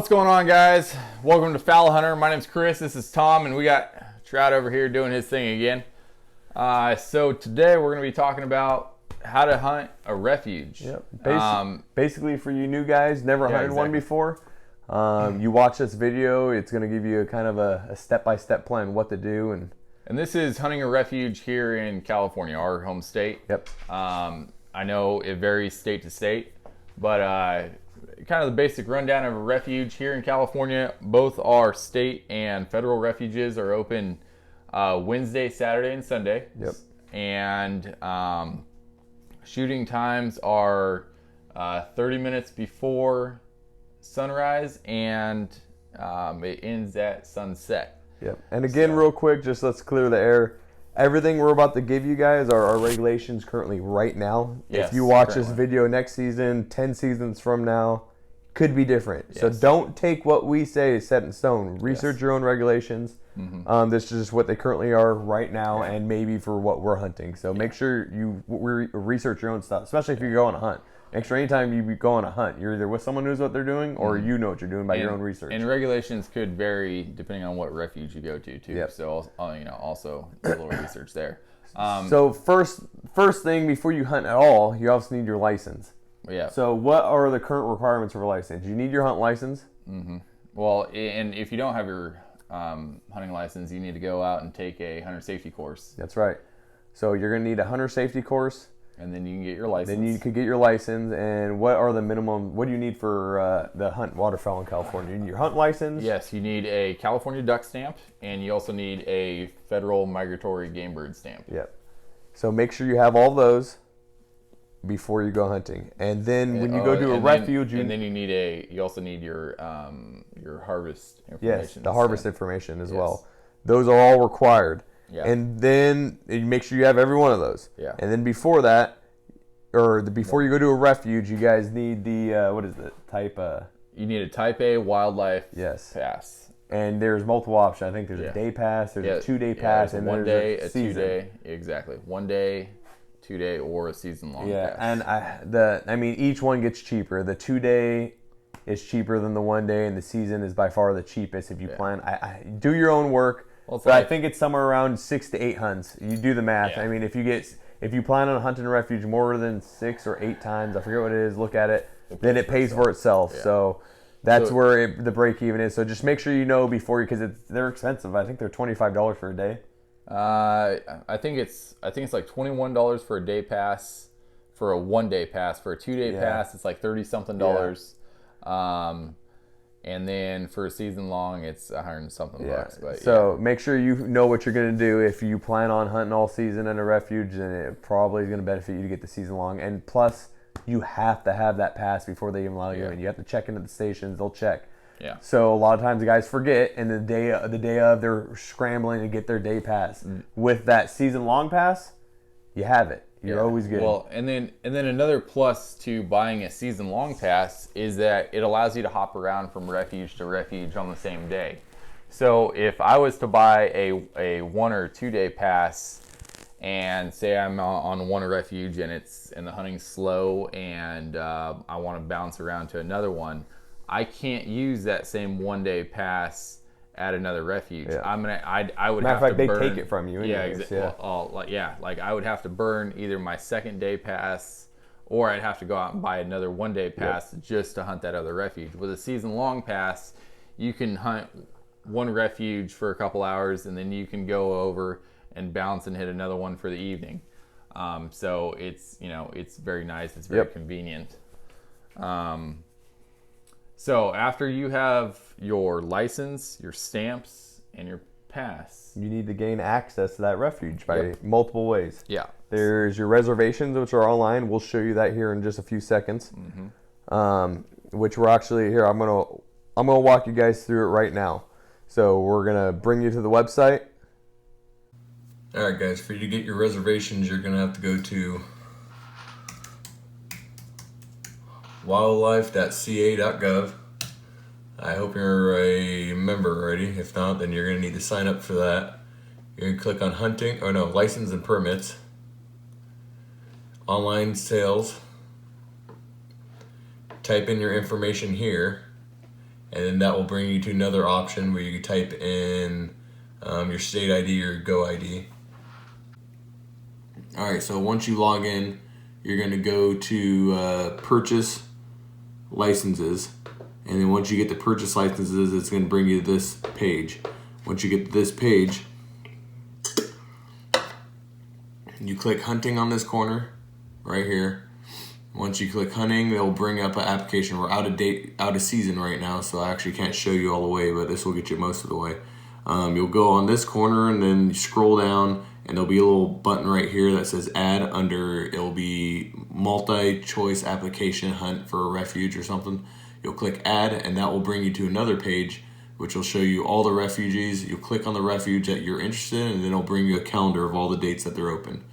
What's going on, guys? Welcome to FALhunter. My name's Chris. This is Tom, and we got Trout over here doing his thing again. So today we're going to be talking about how to hunt a refuge. Yep. Basically, for you new guys, never hunted one before, you watch this video, it's going to give you a kind of a step-by-step plan what to do. And this is hunting a refuge here in California, our home state. Yep. I know it varies state to state, but kind of the basic rundown of a refuge here in California. Both our state and federal refuges are open Wednesday, Saturday, and Sunday. Yep. And shooting times are 30 minutes before sunrise, and it ends at sunset. Yep. And again, real quick, just let's clear the air. Everything we're about to give you guys are our regulations currently right now. Yes, if you watch this video next season, 10 seasons from now, could be different. Yes. So don't take what we say as set in stone. Research your own regulations. Mm-hmm. This is just what they currently are right now, and maybe for what we're hunting. So make sure you research your own stuff, especially if you go on a hunt. Make sure anytime you go on a hunt, you're either with someone who knows what they're doing, or you know what you're doing by your own research. And regulations could vary depending on what refuge you go to, too. Yep. So also a little research there. So first thing before you hunt at all, you also need your license. Yeah. So what are the current requirements for a license? You need your hunt license. Mm-hmm. Well, and if you don't have your hunting license, you need to go out and take a hunter safety course. That's right. So you're going to need a hunter safety course. And then you can get your license. Then you could get your license. And what are the minimum? What do you need for the hunt waterfowl in California? You need your hunt license. Yes, you need a California duck stamp, and you also need a federal migratory game bird stamp. Yep. So make sure you have all those before you go hunting. And then when you go to a refuge, you also need your harvest information. Yes, the harvest information as well. Those are all required. Yeah. And then you make sure you have every one of those. Yeah. And then before that, before you go to a refuge, you guys need the what is it? Type You need a Type A wildlife pass. And there's multiple options. I think there's a day pass, there's a 2-day pass, and one day, a 2-day. Exactly. 1 day, 2-day, or a season-long pass. And each one gets cheaper. The 2-day is cheaper than the 1 day, and the season is by far the cheapest if you plan. I do your own work. Well, I think it's somewhere around 6 to 8 hunts. You do the math. Yeah. I mean, if you plan on hunting a refuge more than 6 or 8 times, I forget what it is, look at it, then it pays for itself. Yeah. So that's where the break even is. So just make sure you know before, because they're expensive. I think they're $25 for a day. I think it's like $21 for a day pass, for a 1-day pass. For a 2-day pass, it's like $30-something. And then for a season long, it's $100-something bucks. But so make sure you know what you're going to do. If you plan on hunting all season in a refuge, then it probably is going to benefit you to get the season long. And plus, you have to have that pass before they even allow you in. You have to check into the stations. They'll check. Yeah. So a lot of times the guys forget, and the day of they're scrambling to get their day pass. With that season long pass, you have it. You're always good. Well, and then another plus to buying a season long pass is that it allows you to hop around from refuge to refuge on the same day. So if I was to buy a 1 or 2 day pass, and say I'm on one refuge and the hunting's slow, and I want to bounce around to another one, I can't use that same 1 day pass at another refuge. Yeah. I would have to burn. They take it from you. Anyways. Like I would have to burn either my 2nd day pass, or I'd have to go out and buy another 1 day pass just to hunt that other refuge. With a season long pass, you can hunt one refuge for a couple hours, and then you can go over and bounce and hit another one for the evening. So it's very nice. It's very convenient. So after you have your license, your stamps, and your pass, you need to gain access to that refuge by multiple ways. Yeah. There's your reservations, which are online. We'll show you that here in just a few seconds. Mm-hmm. Which we're actually here. I'm gonna walk you guys through it right now. So we're gonna bring you to the website. All right, guys. For you to get your reservations, you're gonna have to go to wildlife.ca.gov. I hope you're a member already. If not, then you're going to need to sign up for that. You're going to click on license and permits, online sales, type in your information here, and then that will bring you to another option where you type in your state ID or Go ID. All right, so once you log in, you're going to go to purchase licenses, and then once you get the purchase licenses, it's going to bring you to this page. Once you get to this page, you click hunting on this corner right here. Once you click hunting, they'll bring up an application. We're out of season right now, so I actually can't show you all the way, but this will get you most of the way. You'll go on this corner and then you scroll down, and there'll be a little button right here that says add under, it'll be multi-choice application hunt for a refuge or something. You'll click add, and that will bring you to another page which will show you all the refuges. You'll click on the refuge that you're interested in, and then it'll bring you a calendar of all the dates that they're open.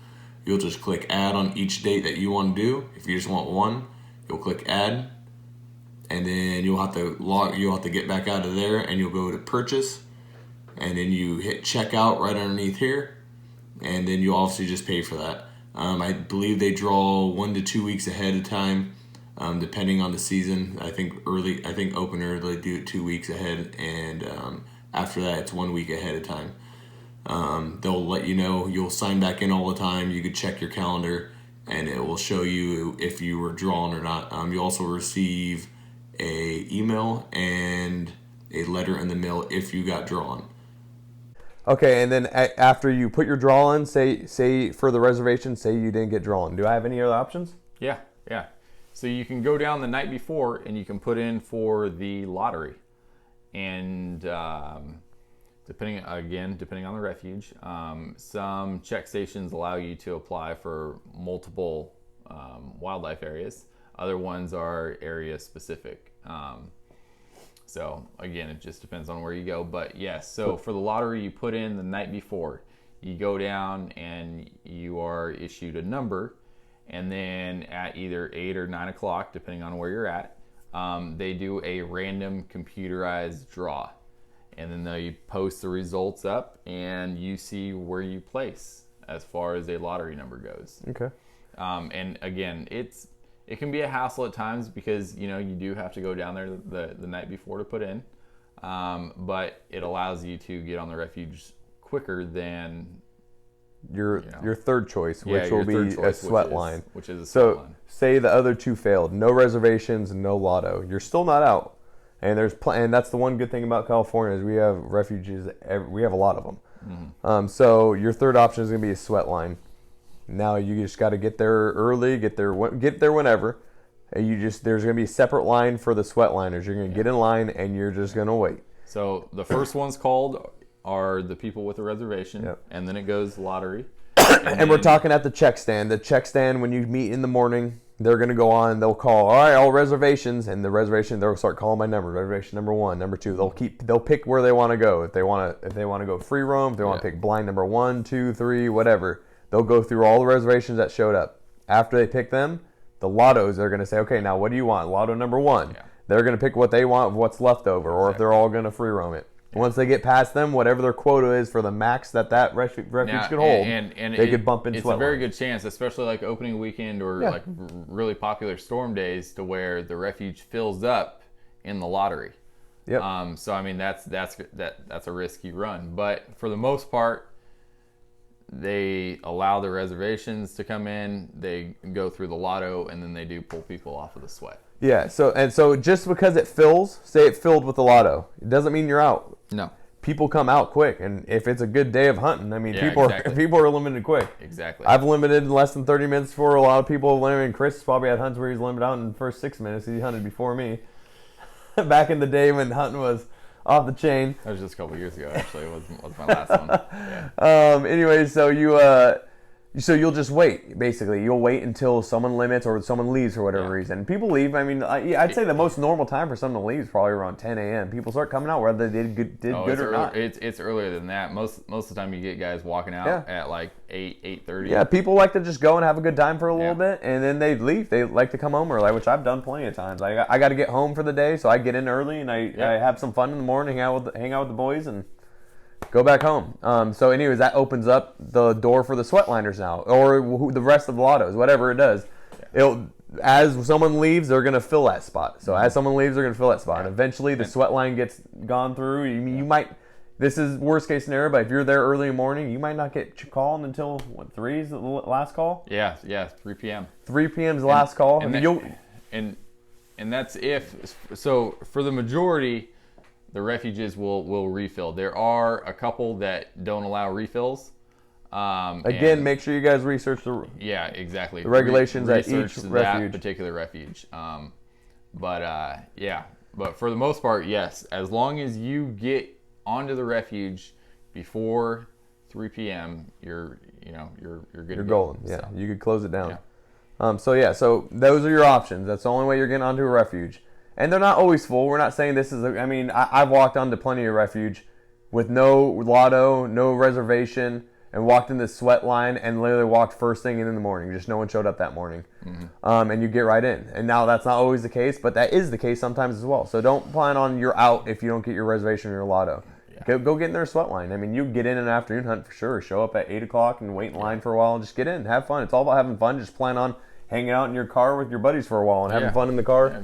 You'll just click add on each date that you want to do. If you just want one, you'll click add, and then you'll have to get back out of there, and you'll go to purchase, and then you hit checkout right underneath here, and then you obviously just pay for that. I believe they draw 1 to 2 weeks ahead of time, depending on the season. I think opener they do it 2 weeks ahead, and after that it's 1 week ahead of time. They'll let you know. You'll sign back in all the time. You could check your calendar, and it will show you if you were drawn or not. You also receive a email and a letter in the mail if you got drawn. Okay, and then after you put your draw in, say for the reservation, say you didn't get drawn. Do I have any other options? Yeah. So you can go down the night before and you can put in for the lottery, and depending on the refuge, some check stations allow you to apply for multiple wildlife areas. Other ones are area specific. So again, it just depends on where you go. But yes, so for the lottery, you put in the night before. You go down and you are issued a number, and then at either 8 or 9 o'clock, depending on where you're at, they do a random computerized draw. And then they post the results up, and you see where you place as far as a lottery number goes. Okay. And again, it can be a hassle at times because you do have to go down there the night before to put in, but it allows you to get on the refuge quicker than your third choice, which will be a sweat line. Which is a sweat line. So say the other two failed, no reservations, no lotto. You're still not out. And and that's the one good thing about California is we have refuges. We have a lot of them. Mm-hmm. So your third option is going to be a sweat line. Now you just got to get there early, get there whenever. And there's going to be a separate line for the sweat liners. You're going to get in line and you're just going to wait. So the first ones called are the people with a reservation, yep. And then it goes lottery. And we're talking at the check stand. The check stand, when you meet in the morning, they're going to go on and they'll call, all right, all reservations, and the reservation, they'll start calling by number. Reservation number 1, number 2. They'll pick where they want to go. If they want to go free roam, if they want to pick blind number 1, 2, 3, whatever. They'll go through all the reservations that showed up. After they pick them, the lottos, they're going to say, okay, now what do you want? Lotto number 1. Yeah. They're going to pick what they want, what's left over, or if they're all going to free roam it. Yeah. Once they get past them, whatever their quota is for the max that refuge could hold, they could bump into. It's a very good chance, especially like opening weekend or like really popular storm days, to where the refuge fills up in the lottery. Yep. So I mean that's a risky run, but for the most part, they allow the reservations to come in. They go through the lotto, and then they do pull people off of the sweat. Yeah. So just because it fills, say it filled with the lotto, it doesn't mean you're out. No. People come out quick, and if it's a good day of hunting, I mean, people are limited quick. Exactly. I've limited in less than 30 minutes for a lot of people have limited. Chris probably had hunts where he's limited out in the first 6 minutes. He hunted before me. Back in the day when hunting was off the chain. That was just a couple years ago, actually. It was my last one. Yeah. Anyways, so you'll just wait, basically. You'll wait until someone limits or someone leaves for whatever reason. People leave. I mean, I'd say the most normal time for someone to leave is probably around 10 a.m. People start coming out whether they did good or not. It's earlier than that. Most of the time you get guys walking out at like 8:30. Yeah, people like to just go and have a good time for a little bit, and then they leave. They like to come home early, which I've done plenty of times. I got to get home for the day, so I get in early, and I have some fun in the morning, hang out with the boys, and go back home. So anyways, that opens up the door for the sweat liners now, or the rest of the lottos, whatever it does. as someone leaves, they're going to fill that spot. So as someone leaves, they're going to fill that spot. And eventually the sweat line gets gone through. You might, this is worst case scenario, but if you're there early in the morning, you might not get called until, 3 is the last call? Yeah, 3 p.m. 3 p.m. is the last call. And that's so for the majority, the refuges will refill. There are a couple that don't allow refills. Again, make sure you guys research the exactly the regulations at each that refuge. particular refuge. But for the most part, yes. As long as you get onto the refuge before 3 p.m., you're good. You're golden. Yeah, so you could close it down. Yeah. So those are your options. That's the only way you're getting onto a refuge, and they're not always full. We're not saying this is. I've walked onto plenty of refuge with no lotto, no reservation, and walked in the sweat line and literally walked first thing in the morning. Just no one showed up that morning. And you get right in. And now that's not always the case, but that is the case sometimes as well. So don't plan on you're out if you don't get your reservation or your lotto. Yeah. Go get in their sweat line. You get in an afternoon hunt for sure. Show up at 8 o'clock and wait in line for a while and just get in. Have fun. It's all about having fun. Just plan on hanging out in your car with your buddies for a while and having fun in the car.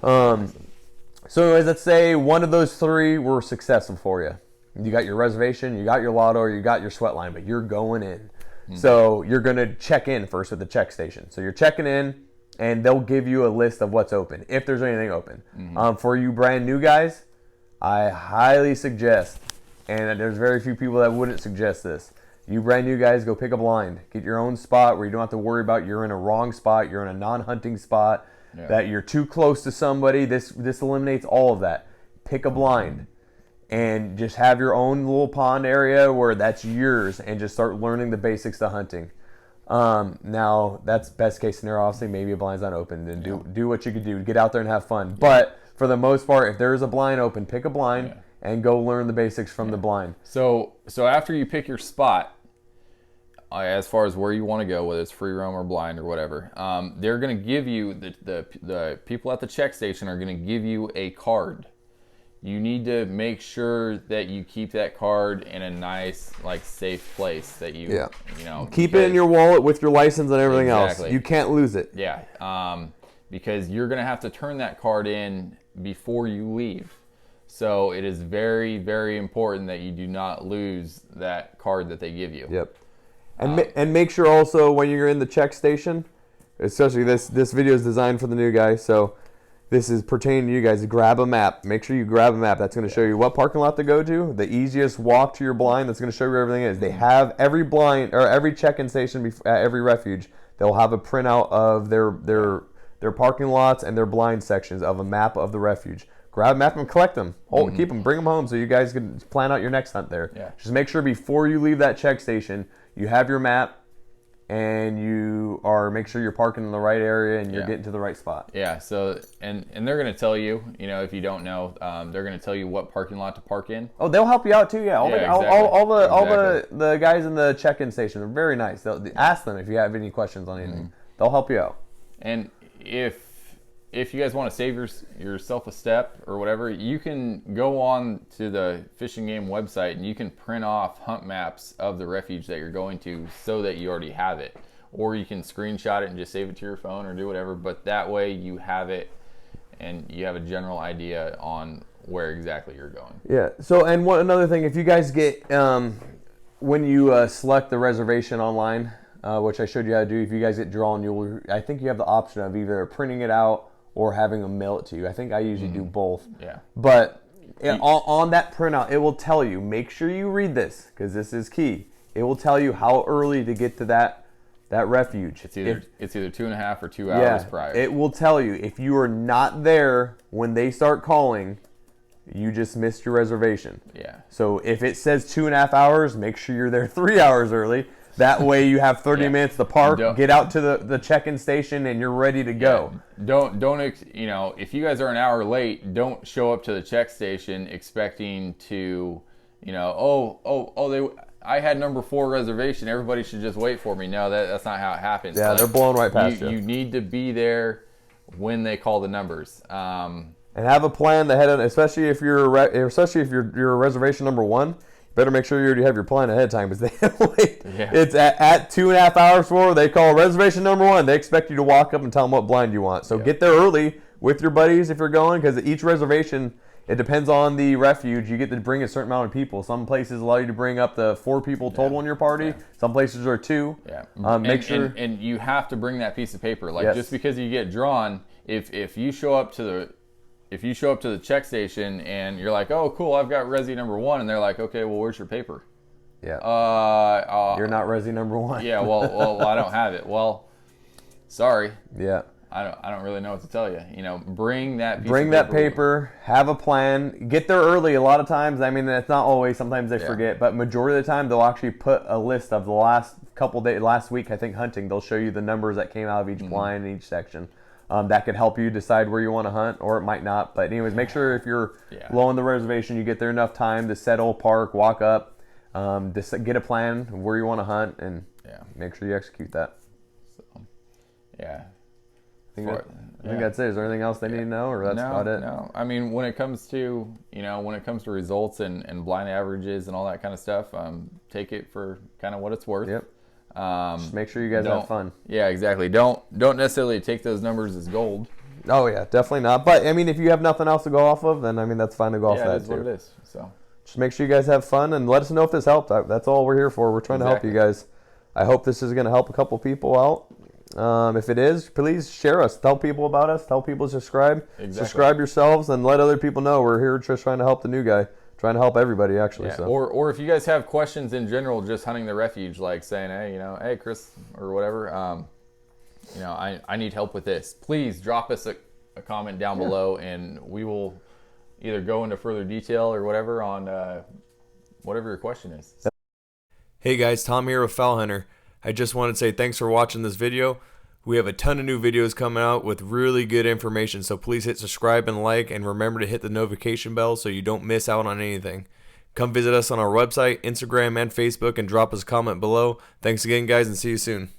So anyways, let's say one of those 3 were successful for you. You got your reservation, you got your lotto, or you got your sweat line, but you're going in. So you're going to check in first at the check station. So you're checking in, and they'll give you a list of what's open, if there's anything open. For you brand new guys, I highly suggest, and there's very few people that wouldn't suggest this, you brand new guys, go pick a blind. Get your own spot where you don't have to worry about you're in a wrong spot, you're in a non-hunting spot, that you're too close to somebody. This eliminates all of that. Pick a blind. And just have your own little pond area where that's yours and just start learning the basics of hunting. Now, that's best case scenario. Obviously, maybe a blind's not open. Then do what you can do. Get out there and have fun. Yeah. But for the most part, if there is a blind open, pick a blind and go learn the basics from the blind. So after you pick your spot, as far as where you want to go, whether it's free roam or blind or whatever, they're going to give you, the people at the check station are going to give you a card. You need to make sure that you keep that card in a nice, safe place that you keep it in your wallet with your license and everything else. You can't lose it. Yeah, because you're going to have to turn that card in before you leave. So it is very, very important that you do not lose that card that they give you. Yep. And make sure also when you're in the check station, especially this video is designed for the new guy, so this is pertaining to you guys. Grab a map. Make sure you grab a map. That's going to show you what parking lot to go to. The easiest walk to your blind. That's going to show you where everything is. They have every blind or every check-in station at every refuge. They'll have a printout of their parking lots and their blind sections of a map of the refuge. Grab a map and collect them. Keep them. Bring them home so you guys can plan out your next hunt there. Yeah. Just make sure before you leave that check station, you have your map. And make sure you're parking in the right area and you're getting to the right spot. Yeah. So and they're going to tell you, if you don't know, they're going to tell you what parking lot to park in. Oh, they'll help you out too. Yeah. All the guys in the check-in station are very nice. They'll ask them if you have any questions on anything. They'll help you out. And if you guys want to save yourself a step or whatever, you can go on to the Fish and Game website and you can print off hunt maps of the refuge that you're going to so that you already have it. Or you can screenshot it and just save it to your phone or do whatever. But that way you have it and you have a general idea on where exactly you're going. Yeah. So, and another thing, if you guys get, when you select the reservation online, which I showed you how to do, if you guys get drawn, I think you have the option of either printing it out or having them mail it to you. I think I usually do both. Yeah. But on that printout, it will tell you, make sure you read this, because this is key. It will tell you how early to get to that refuge. It's either 2.5 or 2 hours prior. It will tell you. If you are not there when they start calling, you just missed your reservation. Yeah. So if it says 2.5 hours, make sure you're there 3 hours early. That way you have 30 minutes to park, get out to the check-in station, and you're ready to go. Don't if you guys are an hour late, don't show up to the check station expecting to, I had number 4 reservation. Everybody should just wait for me. No, that's not how it happens. Yeah, they're blowing right past you. You need to be there when they call the numbers. And have a plan ahead of, especially if you're a reservation number 1. better make sure you already have your plan ahead of time because they wait. Yeah. It's at 2.5 hours before they call reservation number 1. They expect you to walk up and tell them what blind you want. So get there early with your buddies if you're going, because each reservation, it depends on the refuge. You get to bring a certain amount of people. Some places allow you to bring up to 4 people total in your party. Some places are 2. Yeah. Make sure. And you have to bring that piece of paper. Like just because you get drawn, if you show up to the check station and you're like, oh cool, I've got resi number 1, and they're like, okay, well where's your paper? Yeah. You're not resi number 1. Yeah. Well, I don't have it. Well, sorry. Yeah. I don't really know what to tell you. You know, bring that paper, have a plan, get there early. A lot of times, I mean, it's not always, sometimes they forget, but majority of the time they'll actually put a list of the last couple days, last week, I think hunting, they'll show you the numbers that came out of each blind in each section. That could help you decide where you want to hunt, or it might not. But anyways, make sure if you're low on the reservation, you get there enough time to settle, park, walk up, get a plan of where you want to hunt, and make sure you execute that. So, yeah. I think that's it. Is there anything else they need to know, or that's about it? No. I mean, when it comes to results and blind averages and all that kind of stuff, take it for kind of what it's worth. Yep. Just make sure you guys have fun. Yeah, exactly. Don't necessarily take those numbers as gold. Oh yeah, definitely not. But I mean, if you have nothing else to go off of, then I mean that's fine to go off that too. Yeah, that's what it is. So just make sure you guys have fun and let us know if this helped. That's all we're here for. We're trying to help you guys. I hope this is going to help a couple people out. If it is, please share us. Tell people about us. Tell people to subscribe. Subscribe yourselves and let other people know. We're here just trying to help the new guy. Trying to help everybody, actually. Yeah. So. Or if you guys have questions in general, just hunting the refuge, like saying, hey, Chris, or whatever, I need help with this. Please drop us a comment down below, and we will either go into further detail or whatever on whatever your question is. Hey guys, Tom here with FALhunter. I just wanted to say thanks for watching this video. We have a ton of new videos coming out with really good information, so please hit subscribe and like, and remember to hit the notification bell so you don't miss out on anything. Come visit us on our website, Instagram, and Facebook, and drop us a comment below. Thanks again, guys, and see you soon.